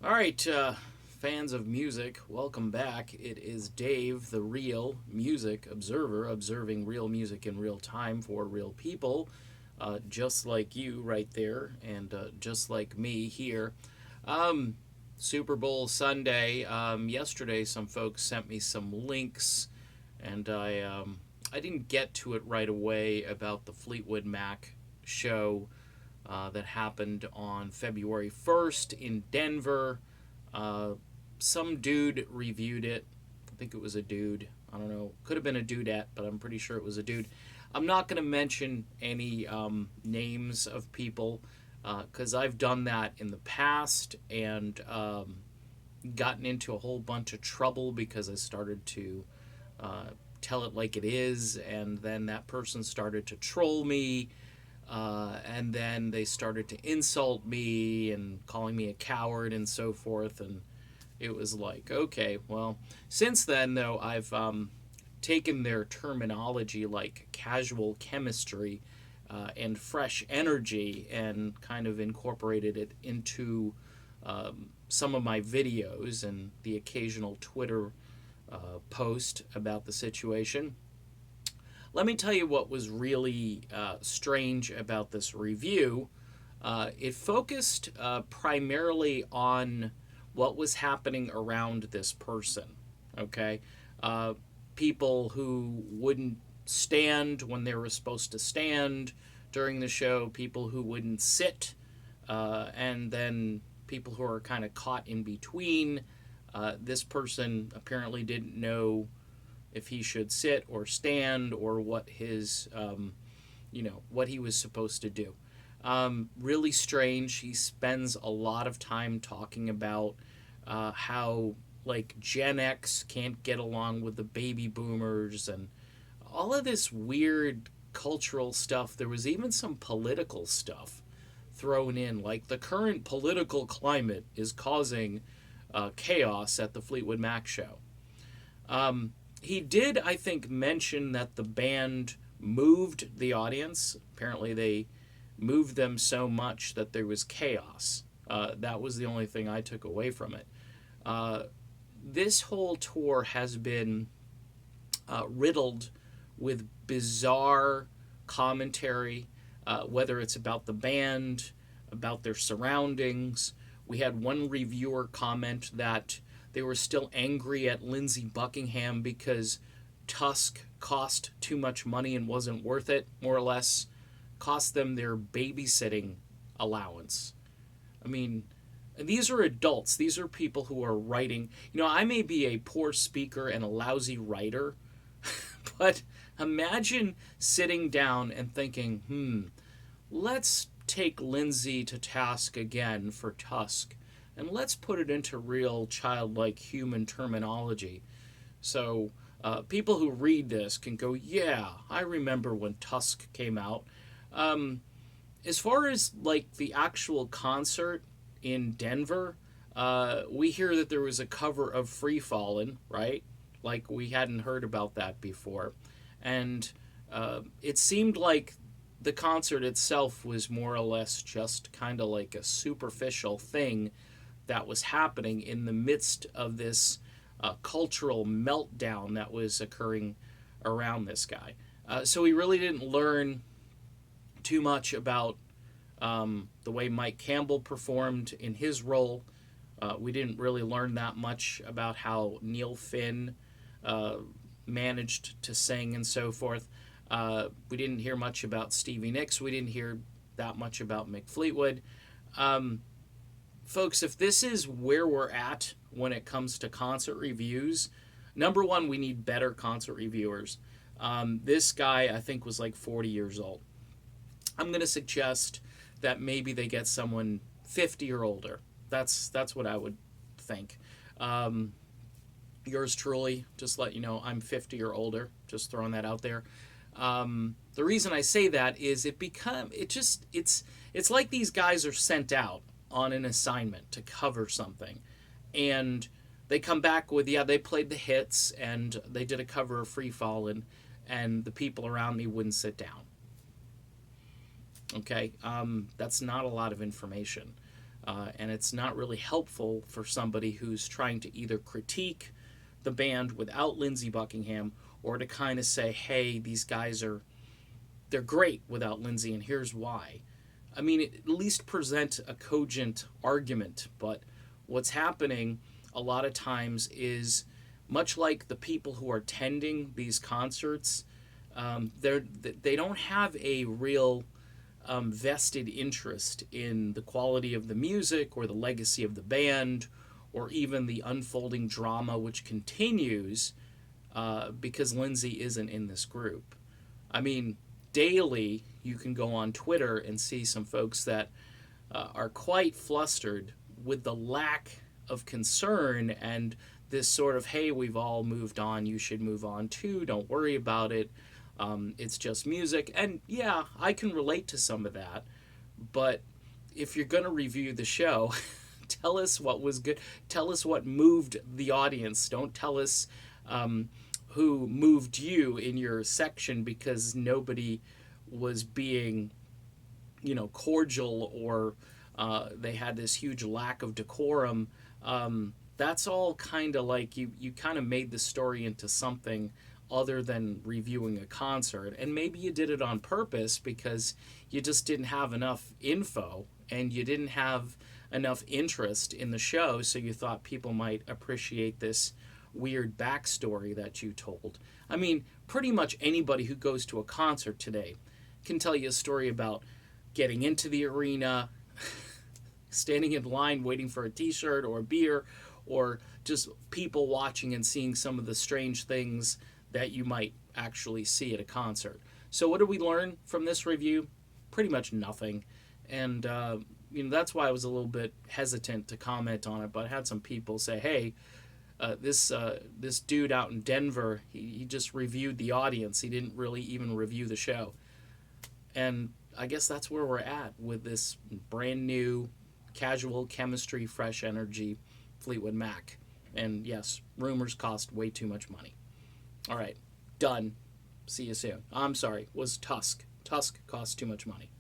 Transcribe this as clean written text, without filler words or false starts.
All right, fans of music, welcome back. It is Dave, the real music observer, observing real music in real time for real people, just like you right there, and just like me here. Um, Super Bowl Sunday. Yesterday, some folks sent me some links, and I didn't get to it right away about the Fleetwood Mac show that happened on February 1st in Denver. Uh, some dude reviewed it. I think it was a dude. I don't know. Could have been a dudette, but I'm pretty sure it was a dude. I'm not going to mention any names of people because I've done that in the past and gotten into a whole bunch of trouble because I started to uh, tell it like it is, and then that person started to troll me, and then they started to insult me and calling me a coward and so forth. And it was like, okay, well, since then, though, I've taken their terminology like casual chemistry and fresh energy and kind of incorporated it into some of my videos and the occasional Twitter post about the situation. Let me tell you what was really strange about this review. It focused primarily on what was happening around this person. Okay, uh, people who wouldn't stand when they were supposed to stand during the show, people who wouldn't sit, and then people who are kind of caught in between. This person apparently didn't know if he should sit or stand or what his what he was supposed to do. Really strange. He spends a lot of time talking about how like Gen X can't get along with the baby boomers and all of this weird cultural stuff. There was even some political stuff thrown in, like the current political climate is causing chaos at the Fleetwood Mac show. He did, I think, mention that the band moved the audience. Apparently, they moved them so much that there was chaos. That was the only thing I took away from it. Uh, this whole tour has been riddled with bizarre commentary, whether it's about the band, about their surroundings. We had one reviewer comment that they were still angry at Lindsey Buckingham because Tusk cost too much money and wasn't worth it, more or less. Cost them their babysitting allowance. I mean, and these are adults. These are people who are writing. You know, I may be a poor speaker and a lousy writer, but imagine sitting down and thinking, let's take Lindsay to task again for Tusk, and let's put it into real childlike human terminology. So people who read this can go, yeah, I remember when Tusk came out. Um, as far as like the actual concert in Denver, we hear that there was a cover of Free Fallin', right? Like we hadn't heard about that before. And it seemed like the concert itself was more or less just kind of like a superficial thing that was happening in the midst of this cultural meltdown that was occurring around this guy. So we really didn't learn too much about the way Mike Campbell performed in his role. We didn't really learn that much about how Neil Finn uh, managed to sing and so forth. We didn't hear much about Stevie Nicks. We didn't hear that much about Mick Fleetwood. Um, Folks, if this is where we're at when it comes to concert reviews, number one, we need better concert reviewers. This guy, I think, was like 40 years old. I'm going to suggest that maybe they get someone 50 or older. That's what I would think. Um, Yours truly, just let you know, I'm 50 or older. Just throwing that out there. The reason I say that is it's like these guys are sent out on an assignment to cover something, and they come back with, yeah, they played the hits and they did a cover of Free Fallin', and the people around me wouldn't sit down. Okay, that's not a lot of information. and it's not really helpful for somebody who's trying to either critique the band without Lindsey Buckingham or to kind of say, hey, these guys they're great without Lindsey, and here's why. I mean, at least present a cogent argument, but what's happening a lot of times is much like the people who are attending these concerts, they don't have a real vested interest in the quality of the music or the legacy of the band or even the unfolding drama which continues because Lindsey isn't in this group. I mean, daily you can go on Twitter and see some folks that are quite flustered with the lack of concern and this sort of, hey, we've all moved on, you should move on too, don't worry about it, it's just music. And yeah, I can relate to some of that, but if you're going to review the show, tell us what was good, tell us what moved the audience, don't tell us who moved you in your section because nobody was being, cordial or they had this huge lack of decorum. That's all kind of like you kind of made the story into something other than reviewing a concert. And maybe you did it on purpose because you just didn't have enough info and you didn't have enough interest in the show, so you thought people might appreciate this weird backstory that you told. I mean, pretty much anybody who goes to a concert today can tell you a story about getting into the arena, standing in line waiting for a t-shirt or a beer, or just people watching and seeing some of the strange things that you might actually see at a concert. So what did we learn from this review? Pretty much nothing. And that's why I was a little bit hesitant to comment on it, but I had some people say, hey, this dude out in Denver, he just reviewed the audience. He didn't really even review the show. And I guess that's where we're at with this brand new, casual chemistry, fresh energy Fleetwood Mac. And yes, rumors cost way too much money. All right, done. See you soon. I'm sorry, was Tusk. Tusk cost too much money.